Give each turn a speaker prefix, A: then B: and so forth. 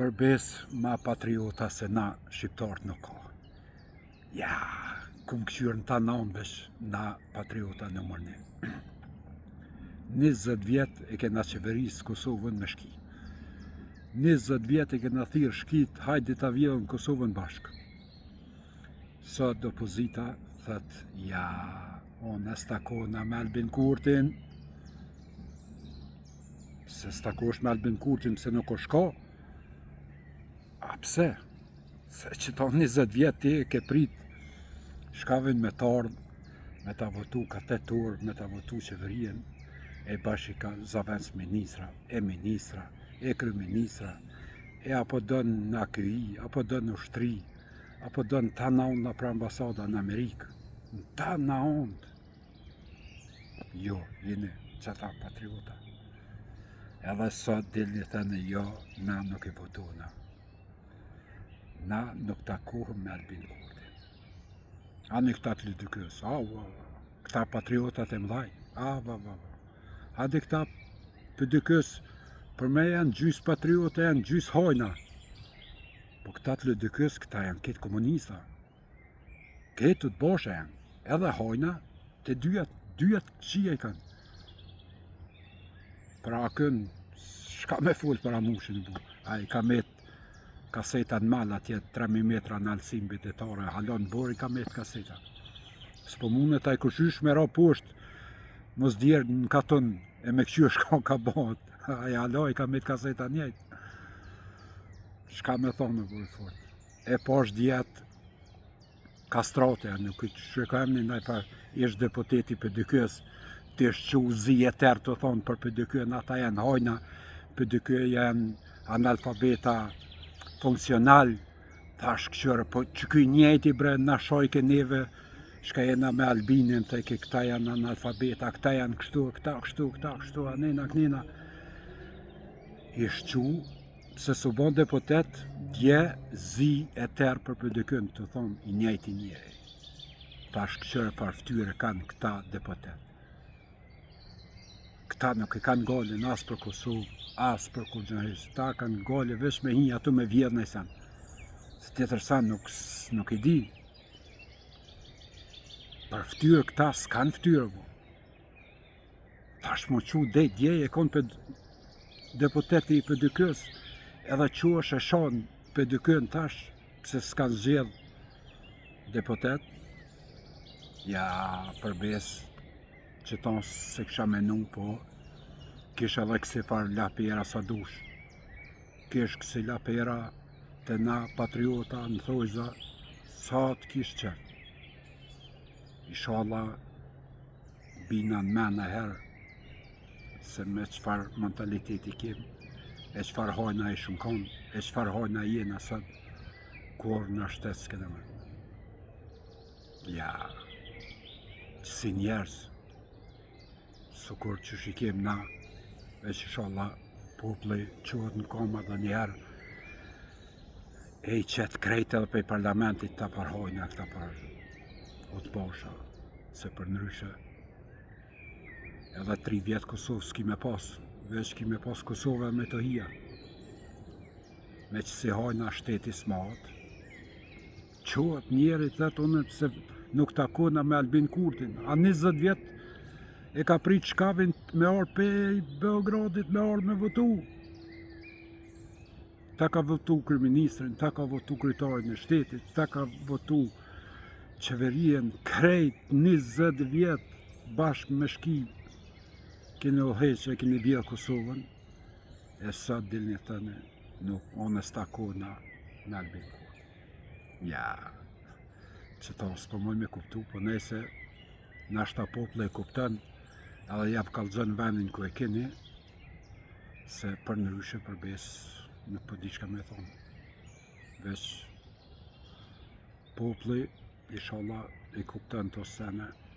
A: Përbes ma patriota se na shqiptarët nuk ka. Ja, kum këqyrë në ta nëmbesh na patriota në mërni. 20 vjet e kena qeverisë Kosovën me shki. 20 vjet e kena thirë shkit, hajde ta vjedhën Kosovën bashkë. Sot opozita thët, ja, unë stakona me Albin Kurtin, se stakosh me Albin Kurtin pëse nuk është ka. A pse? Se që ta 20 vjet ti ke prit shkavin me t'ardh, me ta votu katetor, me ta votu qeverien, e bashkë ka zavens ministra, e kryeministra, e apo dën në AKI, apo dën në ushtri, apo dën ta na unë për ambasada në Amerikë. Ta na unë. Jo, jeni qëta patriota. Edhe sot dilni thënë, jo, na nuk i votona. Na nuk takohëm me Albin Kurtin. Ani këta të lydykës, këta patriotat e mdhaj, hadi këta pëdykës, për me janë gjys patriota, janë gjys hojna. Po këta të lydykës, këta janë ketë komunista. Ketë të boshe janë, edhe hojna, të dyjat qia i kanë. Pra kënë, shka me full për amushin, a i ka met kaseta në mal atje 3000 metra në alësim bitetare, halon bori ka met kaseta. S'po mune ta i këshysh me ra poshtë, mos djerë në katon e me këqyë shka ka bëhet, a i haloj ka met kaseta njejtë. Shka me thonë bori fort. E pash djetë kastrate, nuk i shrekojmë një najfa ishtë deputeti për dykës, të është që uzi e tërë të thonë për dykën, ata janë hojna, për dykë janë analfabeta funksional, thash këqyre, po që këj njeti bre na shojke neve, shka jena me Albinin, të ke këta janë analfabeta, këta janë kështu, këta kështu, anena, knina. I shqu, se su bon deputet, dje zi e tërë për dykën, të thonë, i njeti njeri. Thash këqyre farftyre kanë këta deputet. Këta nuk e kanë gollin as për Kosovë, as për Kurgjënëris. Ta kanë gollin vesh me hinja atu me vjedhë në i sanë. Se tjetër sanë nuk i di. Për ftyrë këta s'kanë ftyrë, bo. Ta shmo që dhe dje e konë për deputeti i për dykës, edhe që është e shonë për dykën tash, pëse s'kanë zgjedhë deputet. Ja, përbes që tonë se kësha menu, po kisha edhe kësi farë lapera sa dush. Kish kësi lapera të na patriota në thojza, sa të kish qërë. Inshallah, bina në mena herë, se me qëfar mentaliteti kem, e qëfar hojna i shumkon, e qëfar hojna jena sot, kur në shtetë s'kene më. Ja, si njerës, sukur që shikim na, e që inshallah popli quhet në koma dhe njerë, e i qetë krejt edhe për parlamentit të parhojna këta par o të bosha, se për nëryshe edhe 3 vjetë Kosovë s'ki me pas, veç ki me pas Kosovë me të hia, me që si hojna shteti s'matë, quhet njerit dhe të unë se nuk takona me Albin Kurtin, a 20 vjetë e ka prit shkavin me orë pe Beogradit, me orë me votu. Ta ka votu kryeministrin, ta ka votu kryetarin e shtetit, ta ka votu qeverien krejt 20 vjet bashkë me shki. Keni uheqe, keni vjedhë Kosovën, e sot dilni thënë, nuk, unë stakona me Albin Kurtin. Ja, që ta s'po moj me kuptu, po nese, nashta pople e kuptën, edhe jap kallxon vendin ku e keni, se për ndryshe përbes nuk po di çka me thonë. Veç populli inshallah e kupton to sene